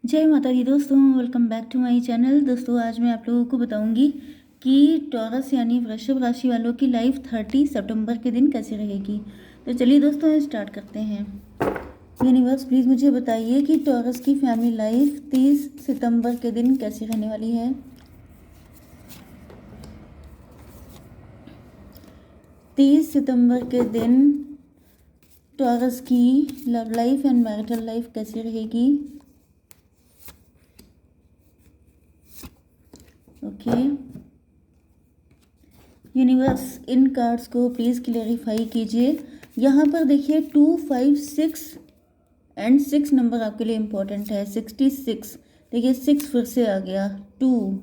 जय माता दी दोस्तों, welcome back to my channel. दोस्तों आज मैं आप लोगों को बताऊंगी कि टॉरस यानी वृषभ राशि वालों की लाइफ 30 सितंबर के दिन कैसे रहेगी। तो चलिए दोस्तों स्टार्ट करते हैं। यूनिवर्स प्लीज़ मुझे बताइए कि टॉरस की फैमिली लाइफ 30 सितंबर के दिन कैसी रहने वाली है। 30 सितंबर के दिन टॉरस की love life and marital life कैसी रहेगी। ओके यूनिवर्स इन कार्ड्स को प्लीज़ क्लेरिफाई कीजिए। यहाँ पर देखिए 2, 5, 6 एंड 6 नंबर आपके लिए इम्पोर्टेंट है। 66 देखिए 6 फिर से आ गया। 2,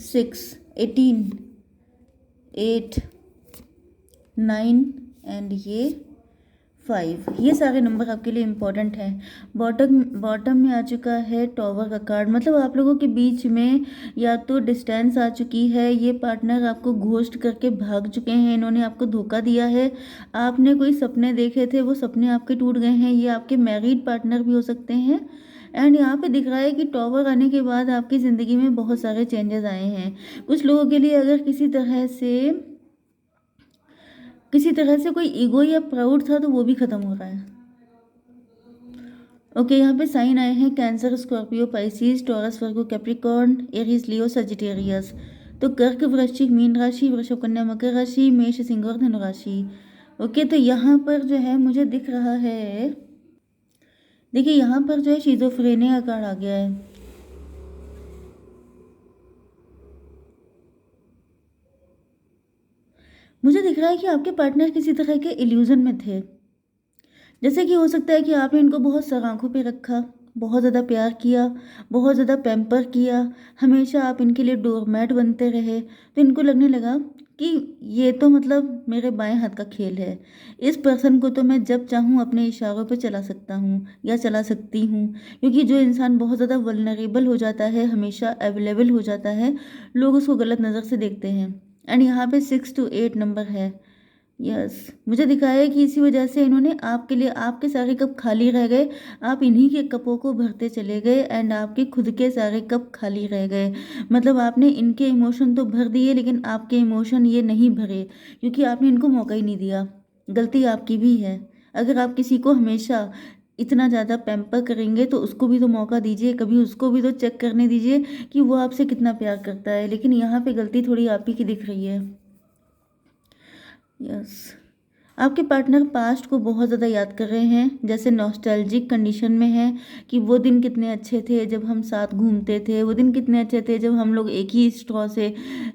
6, 18, 8, 9 एंड ये 5, ये सारे नंबर आपके लिए इम्पोर्टेंट हैं। बॉटम में आ चुका है टॉवर का कार्ड, मतलब आप लोगों के बीच में या तो डिस्टेंस आ चुकी है, ये पार्टनर आपको घोस्ट करके भाग चुके हैं, इन्होंने आपको धोखा दिया है। आपने कोई सपने देखे थे, वो सपने आपके टूट गए हैं। ये आपके मैरिड पार्टनर भी हो सकते हैं। एंड यहाँ पे दिख रहा है कि टॉवर आने के बाद आपकी ज़िंदगी में बहुत सारे चेंजेस आए हैं। कुछ लोगों के लिए अगर किसी तरह से कोई ईगो या प्राउड था तो वो भी खत्म हो रहा है। ओके यहाँ पे साइन आए हैं कैंसर, स्कॉर्पियो, पाइसिस, टॉरस, वर्गो, कैप्रिकॉर्न, एरीज, लियो, सजिटेरियस। तो कर्क, वृश्चिक, मीन राशि, वृषभ, कन्या, मकर राशि, मेष, सिंह और धनु राशि। ओके तो यहाँ पर जो है मुझे दिख रहा है, देखिए यहाँ पर जो है शिज़ोफ्रेनिया का कार्ड आ गया है। मुझे दिख रहा है कि आपके पार्टनर किसी तरह के इल्यूजन में थे। जैसे कि हो सकता है कि आपने इनको बहुत सराखों पे रखा, बहुत ज़्यादा प्यार किया, बहुत ज़्यादा पैम्पर किया, हमेशा आप इनके लिए डोरमैट बनते रहे। तो इनको लगने लगा कि ये तो मतलब मेरे बाएं हाथ का खेल है, इस पर्सन को तो मैं जब चाहूँ अपने इशारों पे चला सकता हूँ या चला सकती हूँ। क्योंकि जो इंसान बहुत ज़्यादा वल्नरेबल हो जाता है, हमेशा अवेलेबल हो जाता है, लोग उसको गलत नज़र से देखते हैं। एंड यहाँ पे 6 to 8 नंबर है। यस मुझे दिखाया है कि इसी वजह से इन्होंने आपके लिए, आपके सारे कप खाली रह गए, आप इन्हीं के कपों को भरते चले गए एंड आपके खुद के सारे कप खाली रह गए। मतलब आपने इनके इमोशन तो भर दिए लेकिन आपके इमोशन ये नहीं भरे, क्योंकि आपने इनको मौका ही नहीं दिया। गलती आपकी भी है। अगर आप किसी को हमेशा इतना ज़्यादा पैम्पर करेंगे तो उसको भी तो मौका दीजिए, कभी उसको भी तो चेक करने दीजिए कि वो आपसे कितना प्यार करता है। लेकिन यहाँ पे गलती थोड़ी आप ही की दिख रही है। यस आपके पार्टनर पास्ट को बहुत ज़्यादा याद कर रहे हैं, जैसे नॉस्टैल्जिक कंडीशन में है कि वो दिन कितने अच्छे थे जब हम साथ घूमते थे, वो दिन कितने अच्छे थे जब हम लोग एक ही स्ट्रॉ से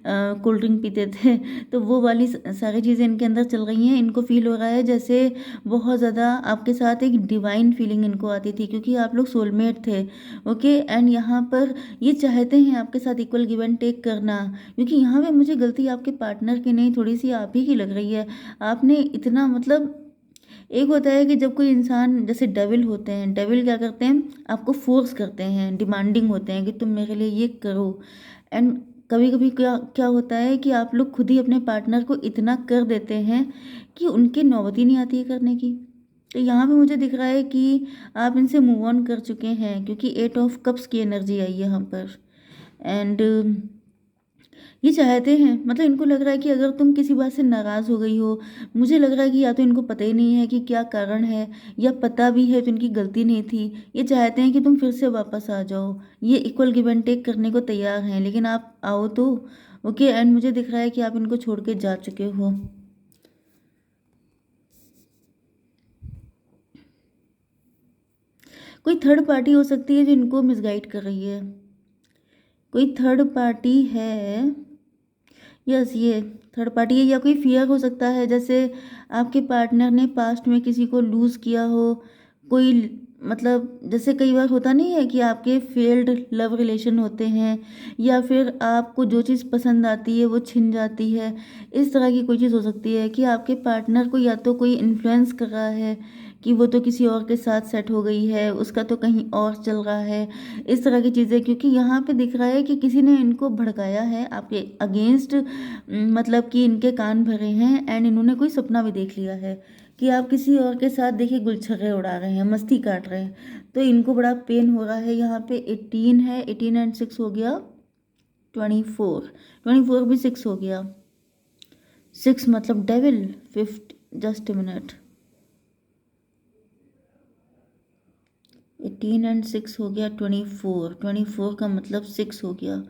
कोल्ड ड्रिंक पीते थे। तो वो वाली सारी चीज़ें इनके अंदर चल रही हैं। इनको फील हो रहा है जैसे बहुत ज़्यादा आपके साथ एक डिवाइन फीलिंग इनको आती थी, क्योंकि आप लोग सोलमेट थे। ओके एंड यहाँ पर ये चाहते हैं आपके साथ इक्वल गिव एंड टेक करना, क्योंकि यहाँ पे मुझे गलती आपके पार्टनर की नहीं, थोड़ी सी आप ही की लग रही है। आपने इतना मतलब, एक होता है कि जब कोई इंसान, जैसे डेविल होते हैं, डेविल क्या करते हैं, आपको फोर्स करते हैं, डिमांडिंग होते हैं कि तुम मेरे लिए ये करो। एंड कभी कभी क्या क्या होता है कि आप लोग खुद ही अपने पार्टनर को इतना कर देते हैं कि उनकी नौबत ही नहीं आती है करने की। तो यहाँ पे मुझे दिख रहा है कि आप इनसे मूव ऑन कर चुके हैं, क्योंकि 8 ऑफ कप्स की एनर्जी आई है यहाँ पर। एंड ये चाहते हैं, मतलब इनको लग रहा है कि अगर तुम किसी बात से नाराज़ हो गई हो, मुझे लग रहा है कि या तो इनको पता ही नहीं है कि क्या कारण है, या पता भी है तो इनकी गलती नहीं थी। ये चाहते हैं कि तुम फिर से वापस आ जाओ, ये इक्वल गिव एंड टेक करने को तैयार हैं, लेकिन आप आओ तो। ओके एंड मुझे दिख रहा है कि आप इनको छोड़ के जा चुके हो। कोई थर्ड पार्टी हो सकती है जो इनको मिसगाइड कर रही है, कोई थर्ड पार्टी है। यस ये थर्ड पार्टी है, या कोई फियर हो सकता है, जैसे आपके पार्टनर ने पास्ट में किसी को लूज़ किया हो। कोई मतलब जैसे कई बार होता नहीं है कि आपके फेल्ड लव रिलेशन होते हैं, या फिर आपको जो चीज़ पसंद आती है वो छिन जाती है। इस तरह की कोई चीज़ हो सकती है कि आपके पार्टनर को या तो कोई इन्फ्लुएंस कर रहा है कि वो तो किसी और के साथ सेट हो गई है, उसका तो कहीं और चल रहा है, इस तरह की चीज़ें। क्योंकि यहाँ पे दिख रहा है कि किसी ने इनको भड़काया है आपके अगेंस्ट, मतलब कि इनके कान भरे हैं एंड इन्होंने कोई सपना भी देख लिया है कि आप किसी और के साथ देखिए गुलछर्रे उड़ा रहे हैं, मस्ती काट रहे हैं, तो इनको बड़ा पेन हो रहा है। यहाँ पे 18 है, 18 एंड 6 हो गया 24, 24 भी 6 हो गया, 6 मतलब devil. 50, just a minute, 18 and 6 हो गया 24, 24 का मतलब 6 हो गया,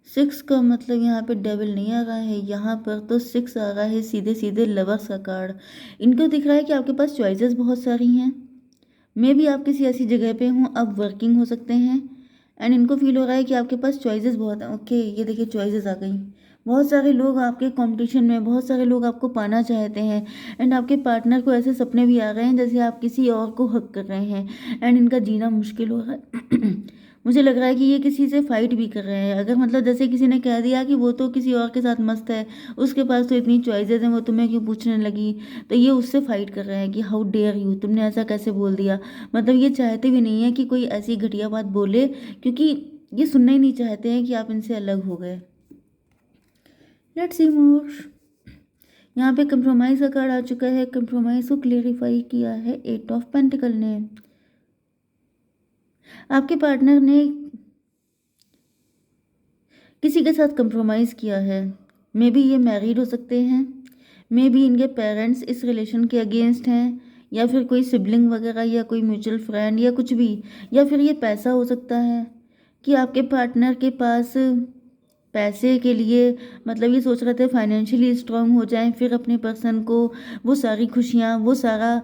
6 का मतलब यहाँ पे डेविल नहीं आ रहा है, यहाँ पर तो 6 आ रहा है, सीधे सीधे लवर्स का कार्ड। इनको दिख रहा है कि आपके पास चॉइसेस बहुत सारी हैं, मे भी आप किसी ऐसी जगह पे हों, आप वर्किंग हो सकते हैं, एंड इनको फील हो रहा है कि आपके पास चॉइसेस बहुत हैं। ओके, ये देखिए चॉइसेस आ गई, बहुत सारे लोग आपके कंपटीशन में, बहुत सारे लोग आपको पाना चाहते हैं, एंड आपके पार्टनर को ऐसे सपने भी आ रहे हैं जैसे आप किसी और को हक कर रहे हैं, एंड इनका जीना मुश्किल हो रहा है। मुझे लग रहा है कि ये किसी से फाइट भी कर रहे हैं। अगर मतलब जैसे किसी ने कह दिया कि वो तो किसी और के साथ मस्त है, उसके पास तो इतनी चॉइसेस हैं, वो तुम्हें क्यों पूछने लगी, तो ये उससे फाइट कर रहे हैं कि हाउ डेयर यू, तुमने ऐसा कैसे बोल दिया। मतलब ये चाहते भी नहीं है कि कोई ऐसी घटिया बात बोले, क्योंकि ये सुनना ही नहीं चाहते हैं कि आप इनसे अलग हो गए। लेट्स सी मोर। यहाँ पे कंप्रोमाइज़ का कार्ड आ चुका है, कंप्रोमाइज़ को क्लेरिफाई किया है 8 ऑफ पेंटिकल ने। आपके पार्टनर ने किसी के साथ कंप्रोमाइज़ किया है, मे बी ये मैरिड हो सकते हैं, मे बी इनके पेरेंट्स इस रिलेशन के अगेंस्ट हैं, या फिर कोई सिबलिंग वगैरह, या कोई म्यूचुअल फ्रेंड, या कुछ भी, या फिर ये पैसा हो सकता है कि आपके पार्टनर के पास पैसे के लिए, मतलब ये सोच रहे थे फाइनेंशियली स्ट्रांग हो जाएं, फिर अपने पर्सन को वो सारी खुशियाँ, वो सारा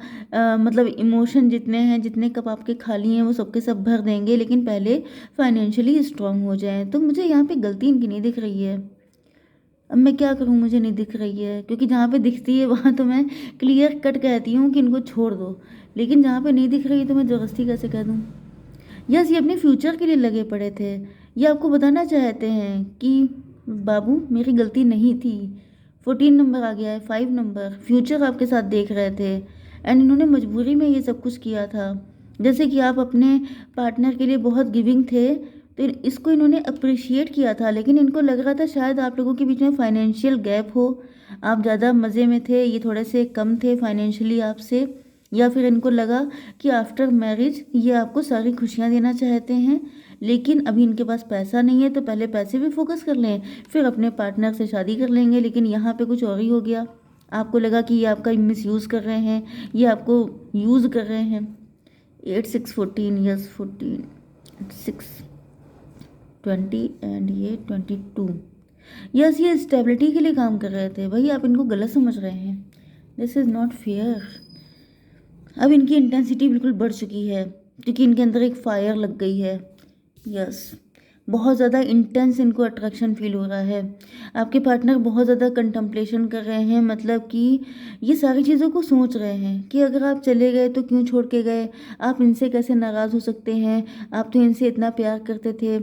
मतलब इमोशन जितने हैं, जितने कप आपके खाली हैं, वो सबके सब भर देंगे, लेकिन पहले फाइनेंशियली स्ट्रांग हो जाएं। तो मुझे यहाँ पे गलती इनकी नहीं दिख रही है। अब मैं क्या करूँ, मुझे नहीं दिख रही है, क्योंकि जहाँ पे दिखती है वहाँ तो मैं क्लियर कट कहती हूँ कि इनको छोड़ दो, लेकिन जहाँ पे नहीं दिख रही तो मैं ज़बरदस्ती कैसे कह दूँ। यस, ये अपने फ्यूचर के लिए लगे पड़े थे, ये आपको बताना चाहते हैं कि बाबू मेरी गलती नहीं थी। 14 नंबर आ गया है, 5 नंबर, फ्यूचर आपके साथ देख रहे थे, एंड इन्होंने मजबूरी में ये सब कुछ किया था। जैसे कि आप अपने पार्टनर के लिए बहुत गिविंग थे, तो इसको इन्होंने अप्रिशिएट किया था, लेकिन इनको लग रहा था शायद आप लोगों के बीच में फाइनेंशियल गैप हो, आप ज़्यादा मज़े में थे, ये थोड़े से कम थे फाइनेंशियली आपसे, या फिर इनको लगा कि आफ्टर मैरिज ये आपको सारी खुशियाँ देना चाहते हैं, लेकिन अभी इनके पास पैसा नहीं है, तो पहले पैसे पे फोकस कर लें, फिर अपने पार्टनर से शादी कर लेंगे। लेकिन यहाँ पे कुछ और ही हो गया, आपको लगा कि ये आपका मिसयूज़ कर रहे हैं, ये आपको यूज़ कर रहे हैं। 8 6 14, यस 14, 6 20 एंड ये 22, यस ये स्टेबिलिटी के लिए काम कर रहे थे। भाई आप इनको गलत समझ रहे हैं, दिस इज़ नॉट फेयर। अब इनकी इंटेंसिटी बिल्कुल बढ़ चुकी है, क्योंकि इनके अंदर एक फायर लग गई है। यस, बहुत ज़्यादा इंटेंस इनको अट्रैक्शन फील हो रहा है। आपके पार्टनर बहुत ज़्यादा कंटम्पलेशन कर रहे हैं, मतलब कि ये सारी चीज़ों को सोच रहे हैं कि अगर आप चले गए तो क्यों छोड़ के गए, आप इनसे कैसे नाराज़ हो सकते हैं, आप तो इनसे इतना प्यार करते थे।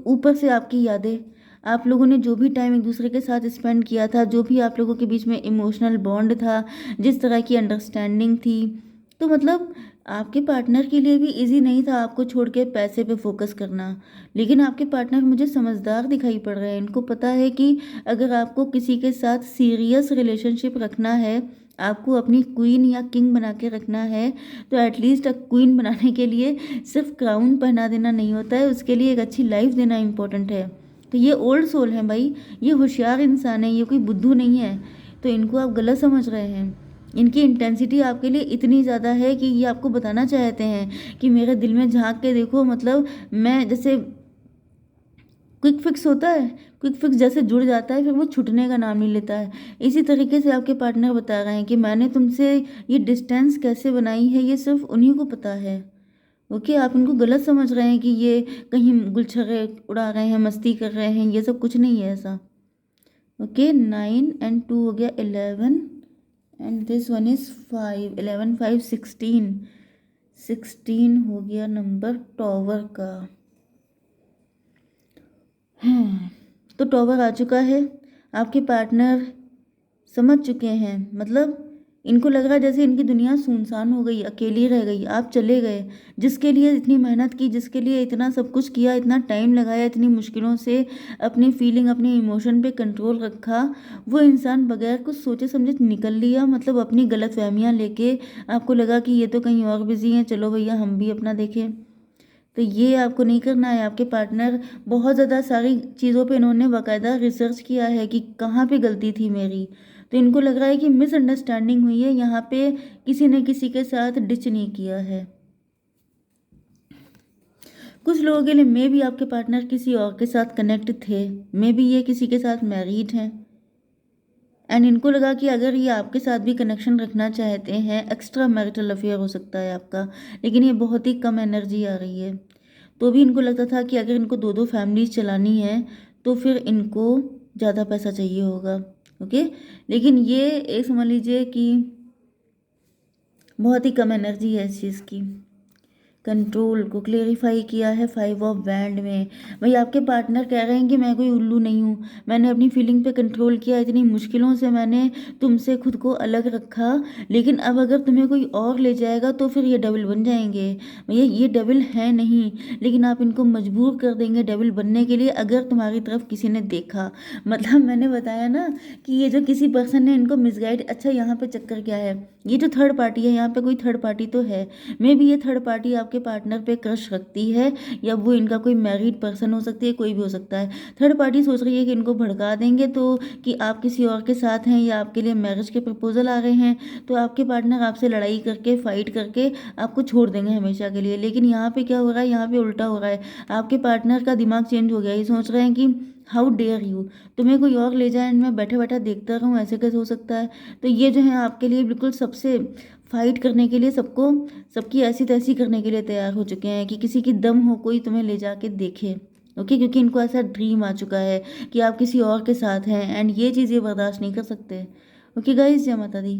ऊपर से आपकी यादें, आप लोगों ने जो भी टाइम एक दूसरे के साथ स्पेंड किया था, जो भी आप लोगों के बीच में इमोशनल बॉन्ड था, जिस तरह की अंडरस्टैंडिंग थी, तो मतलब आपके पार्टनर के लिए भी इजी नहीं था आपको छोड़ के पैसे पे फोकस करना। लेकिन आपके पार्टनर मुझे समझदार दिखाई पड़ रहे हैं, इनको पता है कि अगर आपको किसी के साथ सीरियस रिलेशनशिप रखना है, आपको अपनी क्वीन या किंग बना के रखना है, तो एटलीस्ट क्वीन बनाने के लिए सिर्फ क्राउन पहना देना नहीं होता है, उसके लिए एक अच्छी लाइफ देना इम्पोर्टेंट है। तो ये ओल्ड सोल है भाई, ये होशियार इंसान है, ये कोई बुद्धू नहीं है। तो इनको आप गलत समझ रहे हैं। इनकी इंटेंसिटी आपके लिए इतनी ज़्यादा है कि ये आपको बताना चाहते हैं कि मेरे दिल में झांक के देखो, मतलब मैं जैसे क्विक फिक्स होता है, क्विक फिक्स जैसे जुड़ जाता है फिर वो छूटने का नाम नहीं लेता है। इसी तरीके से आपके पार्टनर बता रहे हैं कि मैंने तुमसे ये डिस्टेंस कैसे बनाई है, ये सिर्फ उन्हीं को पता है। ओके, आप इनको गलत समझ रहे हैं कि ये कहीं गुलछर्रे उड़ा रहे हैं, मस्ती कर रहे हैं, ये सब कुछ नहीं है ऐसा। ओके, 9 एंड 2 हो गया 11, एंड दिस वन इज़ 5, 11 5 16, 16 हो गया नंबर टॉवर का। हाँ, तो टॉवर आ चुका है, आपके पार्टनर समझ चुके हैं, मतलब इनको लग रहा है जैसे इनकी दुनिया सुनसान हो गई, अकेली रह गई, आप चले गए। जिसके लिए इतनी मेहनत की, जिसके लिए इतना सब कुछ किया, इतना टाइम लगाया, इतनी मुश्किलों से अपनी फीलिंग, अपने इमोशन पे कंट्रोल रखा, वो इंसान बगैर कुछ सोचे समझे निकल लिया। मतलब अपनी गलतफहमियां लेके आपको लगा कि ये तो कहीं और बिजी हैं, चलो भैया हम भी अपना देखें। तो ये आपको नहीं करना है। आपके पार्टनर बहुत ज़्यादा सारी चीज़ों पे इन्होंने बाकायदा रिसर्च किया है कि कहाँ पे गलती थी मेरी। तो इनको लग रहा है कि मिसअंडरस्टैंडिंग हुई है, यहाँ पे किसी ने किसी के साथ डिच नहीं किया है। कुछ लोगों के लिए मे भी आपके पार्टनर किसी और के साथ कनेक्ट थे, मे भी ये किसी के साथ मैरिड हैं, एंड इनको लगा कि अगर ये आपके साथ भी कनेक्शन रखना चाहते हैं, एक्स्ट्रा मैरिटल अफेयर हो सकता है आपका, लेकिन ये बहुत ही कम एनर्जी आ रही है। तो भी इनको लगता था कि अगर इनको दो दो फैमिलीज चलानी है तो फिर इनको ज़्यादा पैसा चाहिए होगा। ओके, लेकिन ये एक समझ लीजिए कि बहुत ही कम एनर्जी है इस चीज़ की। कंट्रोल को क्लेरिफाई किया है 5 ऑफ वैंड में। भाई आपके पार्टनर कह रहे हैं कि मैं कोई उल्लू नहीं हूँ, मैंने अपनी फीलिंग पे कंट्रोल किया, इतनी मुश्किलों से मैंने तुमसे खुद को अलग रखा, लेकिन अब अगर तुम्हें कोई और ले जाएगा तो फिर ये डबल बन जाएंगे। भैया ये डबल है नहीं, लेकिन आप इनको मजबूर कर देंगे डबल बनने के लिए अगर तुम्हारी तरफ किसी ने देखा। मतलब मैंने बताया ना कि ये जो किसी पर्सन ने इनको मिसगाइड। अच्छा यहाँ पे चक्कर क्या है, ये जो थर्ड पार्टी है, यहाँ पे कोई थर्ड पार्टी तो है, मे बी ये थर्ड पार्टी आपके पार्टनर पे क्रश रखती है, या वो इनका कोई मैरिड पर्सन हो सकती है, कोई भी हो सकता है। थर्ड पार्टी सोच रही है कि इनको भड़का देंगे तो कि आप किसी और के साथ हैं या आपके लिए मैरिज के प्रपोजल आ रहे हैं, तो आपके पार्टनर आपसे लड़ाई करके, फाइट करके आपको छोड़ देंगे हमेशा के लिए। लेकिन यहाँ पे क्या हो रहा है, यहाँ पे उल्टा हो रहा है। आपके पार्टनर का दिमाग चेंज हो गया, ये सोच रहे हैं कि हाउ डेयर यू, तुम्हें कोई और ले जाए एंड मैं बैठा बैठा देखता रहूँ, ऐसे कैसे हो सकता है। तो ये जो है आपके लिए बिल्कुल सबसे फाइट करने के लिए, सबको सबकी ऐसी तैसी करने के लिए तैयार हो चुके हैं कि किसी की दम हो कोई तुम्हें ले जाके देखे। ओके, क्योंकि इनको ऐसा ड्रीम आ चुका है कि आप किसी और के साथ हैं, एंड ये चीज़ ये बर्दाश्त नहीं कर सकते। ओके गाइस, जय माता दी।